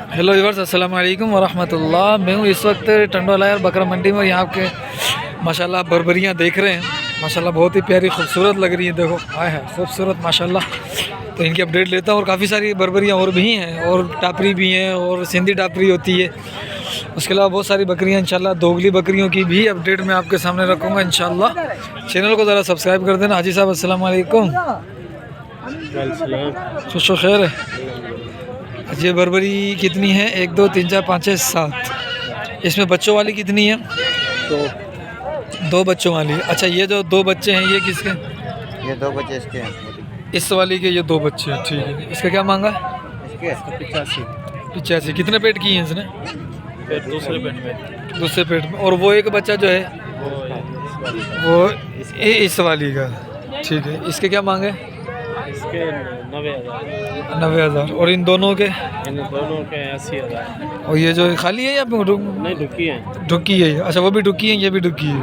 Hello viewers, अस्सलाम वालेकुम वरहमतुल्लाह। मैं हूँ इस वक्त टंडोलायर बकरा मंडी में। यहाँ के माशाल्लाह बर्बरियाँ देख रहे हैं। माशाल्लाह बहुत ही प्यारी खूबसूरत लग रही है। देखो आए हैं खूबसूरत माशाल्लाह। तो इनकी अपडेट लेता हूँ। और काफ़ी सारी बर्बरियाँ और भी हैं, और टापरी भी हैं, और सिंधी टापरी होती है। उसके अलावा बहुत सारी बकरियाँ इंशाल्लाह दोगली बकरियों की भी अपडेट मैं आपके सामने रखूँगा इंशाल्लाह। चैनल को ज़रा सब्सक्राइब कर देना। हाजी साहब अस्सलाम वालेकुम। खुश खैर है। ये बर्बरी कितनी है? 1 2 3 4 5 6 7। इसमें बच्चों वाली कितनी है? दो बच्चों वाली। अच्छा, ये जो 2 बच्चे हैं ये किसके? ये 2 बच्चे इसके हैं। इस वाली के ये 2 बच्चे हैं। ठीक है। इसका क्या मांगा? इसके 85। कितने पेट की है इसने? दूसरे पेट में। दूसरे पेट में। और वो एक बच्चा जो है वो इस वाली का। ठीक है। इसके क्या मांगे? इसके 90,000। 90,000। और इन दोनों के? इन दोनों के 80,000। और ये जो खाली है या नहीं, ढुकी है। ढुकी है? अच्छा, वो भी ढुकी है, ये भी ढुकी है।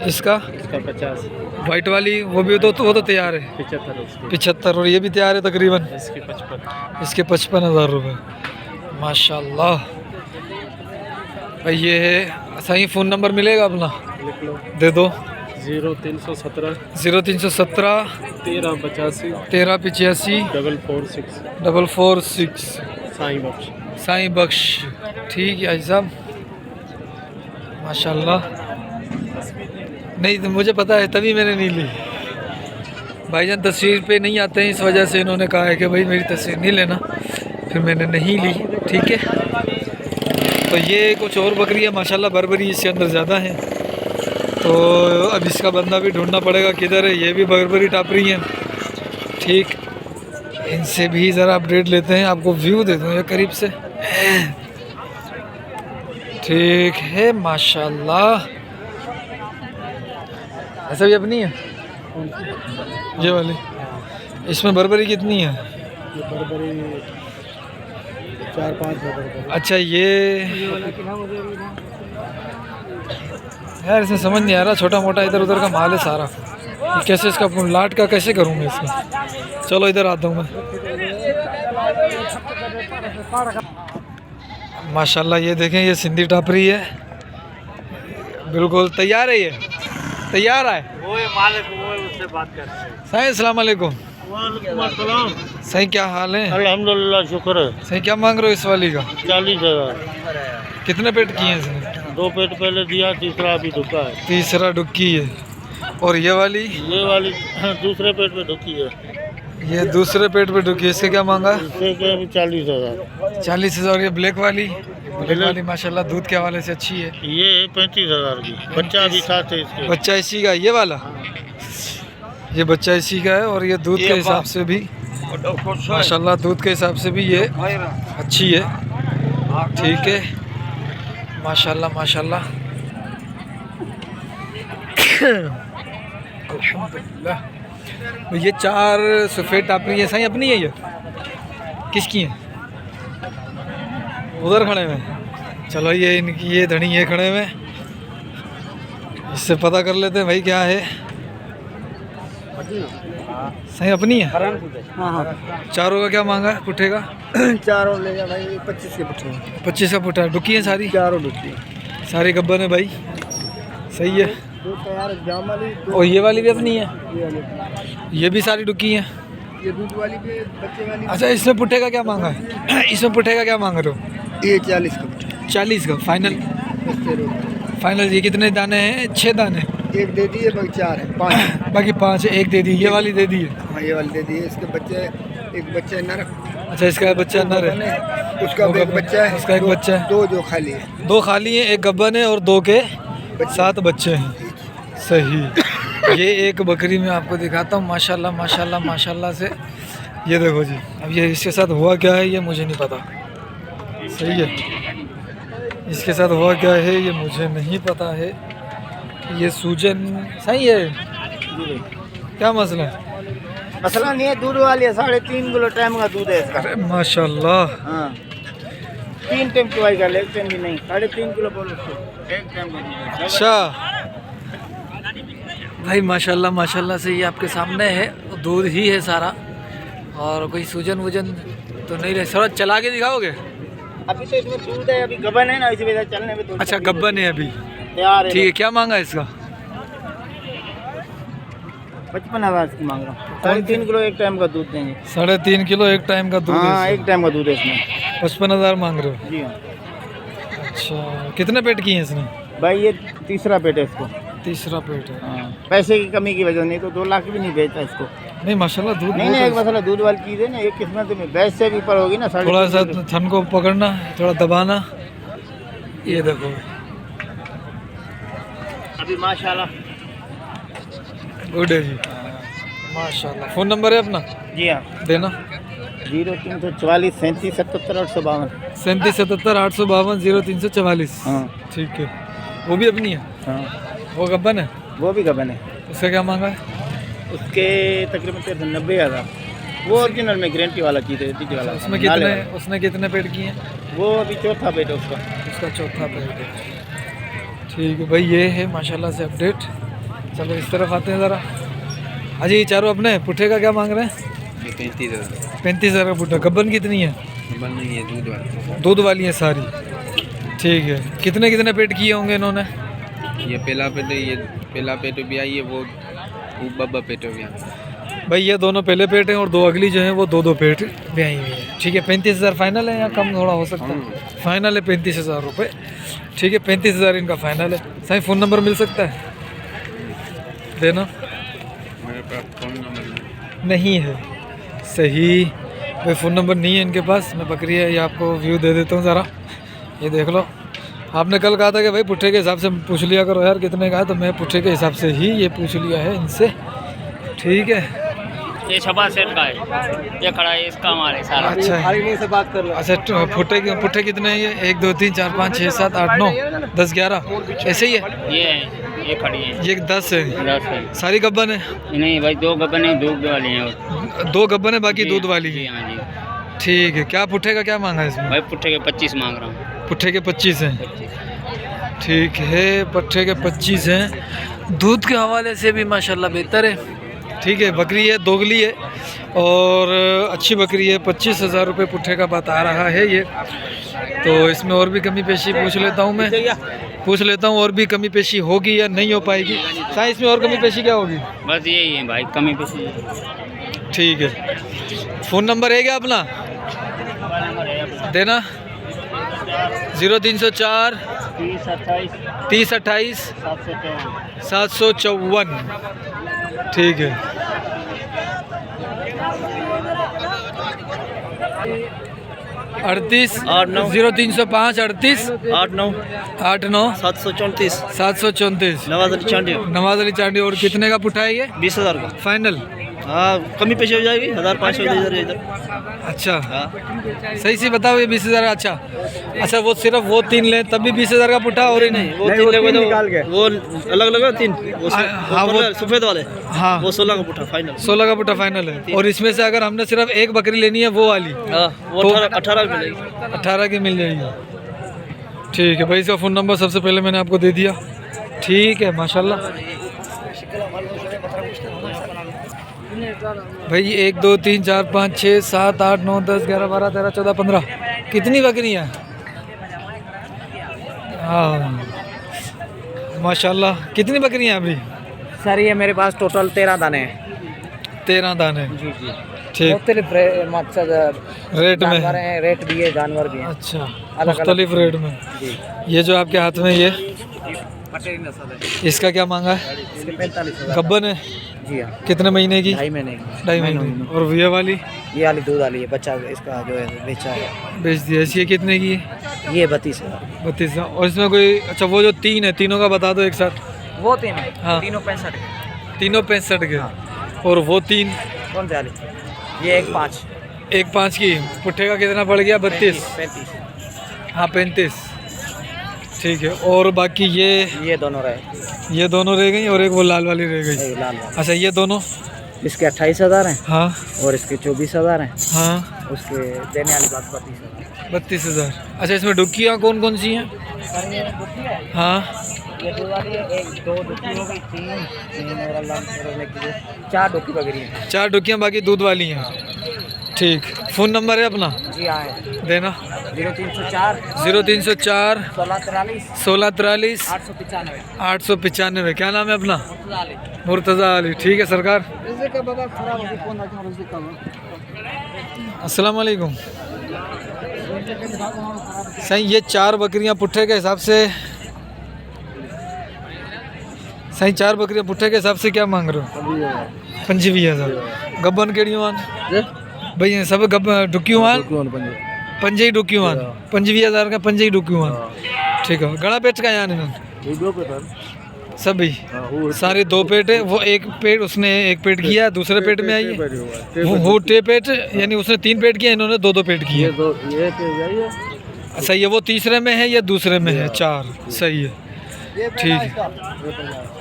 इसका 50। वाइट वाली वो भी वो तो तैयार है। 75। और ये भी तैयार है तकरीबन। इसके 55। इसके 55,000 रुपये। माशाल्लाह भाई। ये है सही। फ़ोन नंबर मिलेगा अपना? लिख लो। दे दो। 0317 1385 1385 446 साईं साईं बख्श। ठीक है भाई साहब माशाल्लाह। नहीं तो मुझे पता है, तभी मैंने नहीं ली। भाईजान तस्वीर पे नहीं आते हैं, इस वजह से इन्होंने कहा है कि भाई मेरी तस्वीर नहीं लेना, फिर मैंने नहीं ली। ठीक है। तो ये कुछ और बकरियाँ माशाल्लाह बर्बरी इसके अंदर ज़्यादा हैं। तो अब इसका बंदा भी ढूंढना पड़ेगा किधर है। ये भी बर्बरी टापरी हैं। ठीक, इनसे भी ज़रा अपडेट लेते हैं, आपको व्यू दे दूँ ये करीब से। ठीक है माशाल्लाह। ऐसा भी अपनी है ये वाली। इसमें बर्बरी कितनी है? बर्बरी 4-5। अच्छा, ये यार इसमें समझ नहीं आ रहा। छोटा मोटा इधर उधर का माल है सारा। कैसे इसका लाट का कैसे करूँ मैं इसका? चलो इधर आता हूँ मैं। माशाल्लाह ये देखें, ये सिंधी टापरी है, बिल्कुल तैयार है। ये तैयार है। वो मालिक वो उससे बात कर रहे हैं। सही। अस्सलाम वालेकुम। वालेकुम। सही, क्या हाल है? अल्हम्दुलिल्लाह, शुक्र है। सही। क्या मांग रहे हो इस वाली का? 40,000। कितने पेट किए हैं इसने? 2 पेट पहले दिया, तीसरा अभी ढुका है। तीसरा डुक्की है। और ये वाली? ये वाली दूसरे पेट पे ढुकी है। ये दूसरे पेट पे डुक्की है। इसके क्या मांगा? इसके क्या अभी 40,000। 40,000। ये ब्लैक वाली? ब्लैक वाली माशाल्लाह दूध के हवाले से अच्छी है। ये 35,000 की। बच्चा भी साथ है इसके। बच्चा इसी का है ये वाला? ये बच्चा इसी का है। और ये दूध के हिसाब से भी माशाल्लाह, दूध के हिसाब से भी ये अच्छी है। ठीक है माशाल्लाह माशाल्लाह। अल्हम्दुलिल्लाह। ये 4 सफ़ेद टापरी है। सही अपनी है? ये किसकी है? उधर खड़े हुए। चलो ये इनकी ये धनी ये खड़े हुए, इससे पता कर लेते हैं भाई क्या है। सही अपनी है? हाँ। चारों का क्या मांगा है पुट्ठे का? चारों ले जा भाई। 25 के पुट्ठे। 25 का पुट्ठा। डुकी है सारी? चारों ढुकी। सारी गब्बन है भाई। सही है। 2 तैयार जाम वाली। और ये वाली भी अपनी है? ये भी सारी डुकी हैं। ये दूध वाली भी, बच्चे वाली। अच्छा, इसमें पुट्ठे का क्या मांगा है? इसमें पुट्ठे का क्या मांग रहे हो? ये 40 का पुट्ठा। 40 का फाइनल? फाइनल। ये कितने दाने हैं? 6 दाने। एक दे दिए, बाकी 4 है। 5 बाकी 5 है। एक दे दी, ये वाली दे दी है। हाँ, ये वाली दे दिए। इसके बच्चे, एक बच्चा नर। अच्छा, इसका बच्चा नर है। उसका एक बच्चा है। उसका एक बच्चा है। 2 जो खाली है। 2 खाली हैं, एक गब्बन है, और 2 के 7 बच्चे हैं। सही। ये एक बकरी मैं आपको दिखाता हूँ माशाल्लाह माशाल्लाह माशाल्लाह से। ये देखो जी। अब ये इसके साथ हुआ क्या है ये मुझे नहीं पता। सही है। इसके साथ हुआ क्या है ये मुझे नहीं पता है। ये सूजन सही है? क्या मसला है? मसला नहीं है, दूध वाली है। 3.5 किलो टाइम का दूध है इसका। अरे माशाल्लाह। हाँ, 3 टाइम की वाई का, एक टाइम भी नहीं। 3.5 किलो बोलो एक टाइम का। अच्छा भाई माशाल्लाह माशाल्लाह से ये आपके सामने है। दूध ही है सारा, और कोई सूजन वूजन तो नहीं रहे। थोड़ा चला के दिखाओगे? अभी तो इसमें दूध है, अभी गबन है ना, इसी वजह से चलने में थोड़ी अच्छा तकलीफ गब्बन है अभी, होती है। तैयार है। ठीक है। क्या मांगा इसका? 55,000 की मांग रहा हूँ। 3.5 किलो एक टाइम का दूध देंगे। 3.5 किलो एक टाइम का दूध है हाँ, इसमें। एक टाइम का दूध है इसमें। 55,000 मांग रहे हो? जी हाँ अच्छा, कितने पेट की हैं इसने? भाई, ये तीसरा पेट है इसको। तीसरा पेट है। हाँ, पैसे की कमी की वजह नहीं तो 2 लाख भी नहीं बेचता इसको। नहीं माशाल्लाह दूध नहीं बहुत नहीं, एक है। मसला दूध वाली चीज़ है ना, एक किस्मत में भैंस से भी ऊपर होगी ना। थोड़ा 3.5 सा किलो। थन को पकड़ना, थोड़ा दबाना, ये देखो। अभी माशाल्लाह गुड है जी, माशाल्लाह। फ़ोन नंबर है अपना? जी हाँ, देना। 0344 37 77 852। 37 77 852 0344। हाँ ठीक है। वो भी अपनी है? हाँ, वो गब्बन है? वो भी गबन है। उसका क्या मांगा है? उसके तकरीबन 90,000। वो ओरिजिनल में गारंटी वाला चीज़ है, डीजे वाला। उसमें नाले कितने, वाला। उसने कितने पेट किए हैं? वो अभी चौथा पेट है उसका। उसका चौथा पेट है। ठीक है भाई, ये है माशाल्लाह से अपडेट। चलो इस तरफ आते हैं ज़रा। हाँ जी, चारों अपने। पुट्ठे का क्या मांग रहे हैं? 35,000। 35,000 का पुट्ठा। गब्बन कितनी है? गबन नहीं है, दूध वाला। दूध वाली है सारी। ठीक है। कितने कितने पेट किए होंगे इन्होंने? ये पहला पेट है, ये पहला पेट भी आई है, वो बब्बा पेट भी है। भाई ये दोनों पहले पेट हैं और 2 अगली जो हैं वो 2 पेट भी आई हुई है। ठीक है। 35,000 फाइनल है या कम थोड़ा हो सकता है? फाइनल है 35,000 रुपये। ठीक है, 35,000 इनका फाइनल है। सही फ़ोन नंबर मिल सकता है? देना। मेरे पास फ़ोन नंबर नहीं है। सही भाई, फ़ोन नंबर नहीं है इनके पास। मैं बकरी है ये आपको व्यू दे देता हूँ ज़रा, ये देख लो। आपने कल कहा था कि भाई पुट्ठे के हिसाब से पूछ लिया करो यार कितने का है, तो मैं पुट्ठे के हिसाब से ही ये पूछ लिया है इनसे। ठीक है। ये छपा सेट का है, ये खड़ा है, इसका हमारे सारा। अच्छा है। से बात कर लो। अच्छा, पुट्ठे कितने हैं ये? 1 2 3 4 5 6 7 8 9 10 11 ऐसे ही है? ये खड़ी है। ये 10 है। 10 है। सारी गब्बन है? नहीं भाई, 2 गबन है, दूध वाली हैं। 2 गब्बन है, बाकी दूध वाली जी है। हाँ जी। ठीक है। क्या पुट्ठे का क्या मांगा है इसमें? भाई पुट्ठे के 25 मांग रहा हूँ। पुट्ठे के 25 हैं। 25। ठीक है, पट्ठे के 25 हैं। दूध के हवाले से भी माशाल्लाह बेहतर है। ठीक है। बकरी है, दोगली है और अच्छी बकरी है। 25,000 रुपये पुट्ठे का बता रहा है ये। तो इसमें और भी कमी पेशी पूछ लेता हूँ मैं, पूछ लेता हूँ और भी कमी पेशी होगी या नहीं हो पाएगी। साइंस इसमें और कमी पेशी क्या होगी? बस यही है भाई, कमी पेशी। ठीक है। फ़ोन नंबर है क्या अपना? देना। 0304 30 28 754। ठीक है। 38 0305 38 8 9 89 734 734। नवाज अली चांडी। नवाज अली चांडी। और कितने का पुट्ठा है ये? 20,000 का। फाइनल? हाँ, कमी पेशी हो जाएगी। 1,500 इधर। अच्छा, सही से बताओ। ये 20,000 का? अच्छा अच्छा, वो सिर्फ वो 3 ले तब भी 20,000 का पुट्ठा? और ही नहीं? वो 3 लगे तो वो अलग लगा 3। हाँ, वो सफेद वाले। हाँ, वो 16 का पुट्ठा फाइनल। 16 का पुट्ठा फाइनल है। और इसमें से अगर हमने सिर्फ एक बकरी लेनी है वो वाली, हाँ, वो तो 18 मिलेगी। 18 की मिल जाएगी। ठीक है भाई, इसका फ़ोन नंबर सबसे पहले मैंने आपको दे दिया। ठीक है माशाल्लाह। भाई 1 2 3 4 5 6 7 8 9 10 11 12 13 14 15 कितनी बकरियाँ? हाँ माशाल्लाह। कितनी बकरियाँ अभी? सर ये मेरे पास टोटल 13 दाने हैं। 13 दाने। जी जी। ठीक। मुख्तलिफ मकसद रेट में? जानवर हैं, रेट भी है, जानवर भी हैं। अच्छा, अलग मुख्तलिफ रेट में। जी। ये जो आपके हाथ में ये, पटेरी नस्ल है। इसका क्या मांगा है? इसके 45,000। गब्बन है? जी हाँ। कितने महीने की? 2.5 महीने की। 2.5 महीने। और ये वाली? ये वाली दूध वाली है, बच्चा इसका जो है बेचा है। बेच दिया। इसकी कितने की है? ये 32,000। 32। और इसमें कोई, अच्छा वो जो 3 है, तीनों का बता दो एक साथ। वो 3 है। हाँ। तीनों 65 के। तीनों 65 के। और वो 3? कौन से वाली? ये 1.5। 1.5 की। पुट्ठे का कितना पड़ गया? 32। 35। हाँ 35। ठीक है। और बाकी ये दोनों रहे। ये दोनों रह गई और एक वो लाल वाली रह गई। ये लाल वाला। अच्छा, ये दोनों? इसके 28,000 हैं। हाँ और इसके 24,000 हैं। हाँ। उसके देने वाली बात 32,000। 32,000। अच्छा, इसमें डुक्कियाँ कौन कौन सी हैं? सर ये दुखी है। हाँ। ये दूध वाली है। 1 2 दुखी हो गई, 3 और अल्लाह की 4 डुक्की बकरी हैं। 4 डुक्कियाँ बाकी दूध वाली हैं। ठीक, फ़ोन नंबर है अपना जी हाँ है देना। 0304 0304 1643 1643 895 895। क्या नाम है अपना? मुर्तज़ा अली। ठीक है सरकार। अस्सलाम वालेकुम। सही, ये 4 बकरियां पुट्ठे के हिसाब से, सही 4 बकरियां पुट्ठे के हिसाब से क्या मांग रहे हो? 25,000। गब्बन केड़ियों आन भई सब गब डुकियों आन, पंज ही डुकियों आन, 25,000 का 5 ही डुकियों आन। ठीक है, घना पेट का यान इन्होंने सभी सारे 2 पेट है। वो एक पेट उसने 1 पेट किया, दूसरे पेट में आई है वो टे पेट, यानी उसने 3 पेट किया, इन्होंने 2 पेट किए। सही है, वो तीसरे में है, ये दूसरे में है, 4। सही है, ठीक है।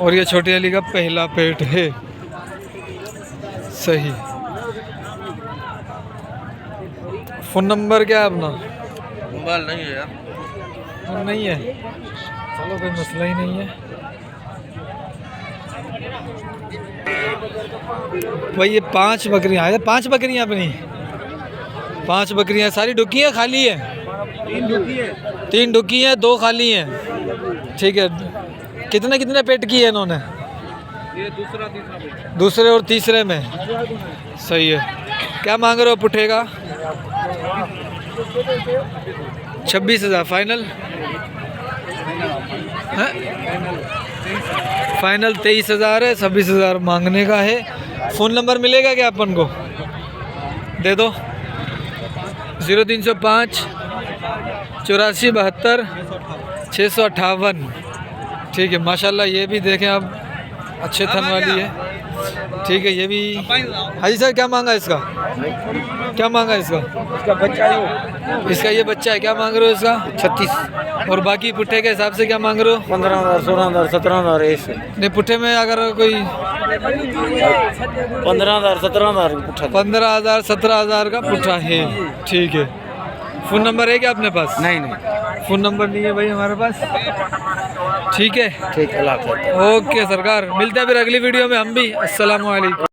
और ये छोटी अली का पहला पेट है। सही। फ़ोन नंबर क्या है अपना? मोबाइल नहीं है यार। नहीं है, चलो कोई मसला ही नहीं है भाई। ये 5 बकरियाँ है, 5 बकरियाँ अपनी 5 बकरियाँ सारी डुकी हैं, खाली है? 3 डुकी हैं, 2 खाली हैं। ठीक है, कितने कितने पेट की है इन्होंने? ये दूसरा तीसरा पेट। दूसरे और तीसरे में। सही है। क्या मांग रहे हो पुट्ठे का? 26,000 फाइनल है? फाइनल 23,000 है, 26,000 मांगने का है। फ़ोन नंबर मिलेगा क्या अपन को? दे दो। 0305 84 72 658। ठीक है, माशाल्लाह। ये भी देखें आप, अच्छे थन वाली है। ठीक है, ये भी। हाजी सर, क्या मांगा इसका? क्या मांगा इसका? इसका बच्चा है, इसका ये बच्चा है। क्या मांग रहे हो इसका? 36। और बाकी पुट्ठे के हिसाब से क्या मांग रहे हो? 15,000 16,000 17,000 ऐसे। नहीं, पुट्ठे में अगर कोई 15,000 17,000 पुट्ठा। 15,000 17,000 का पुट्ठा है। ठीक है। फ़ोन नंबर है क्या अपने पास? नहीं फ़ोन नंबर नहीं है भाई हमारे पास। ठीक है, ठीक है। ओके सरकार, मिलते हैं फिर अगली वीडियो में हम भी। अस्सलाम वालेकुम।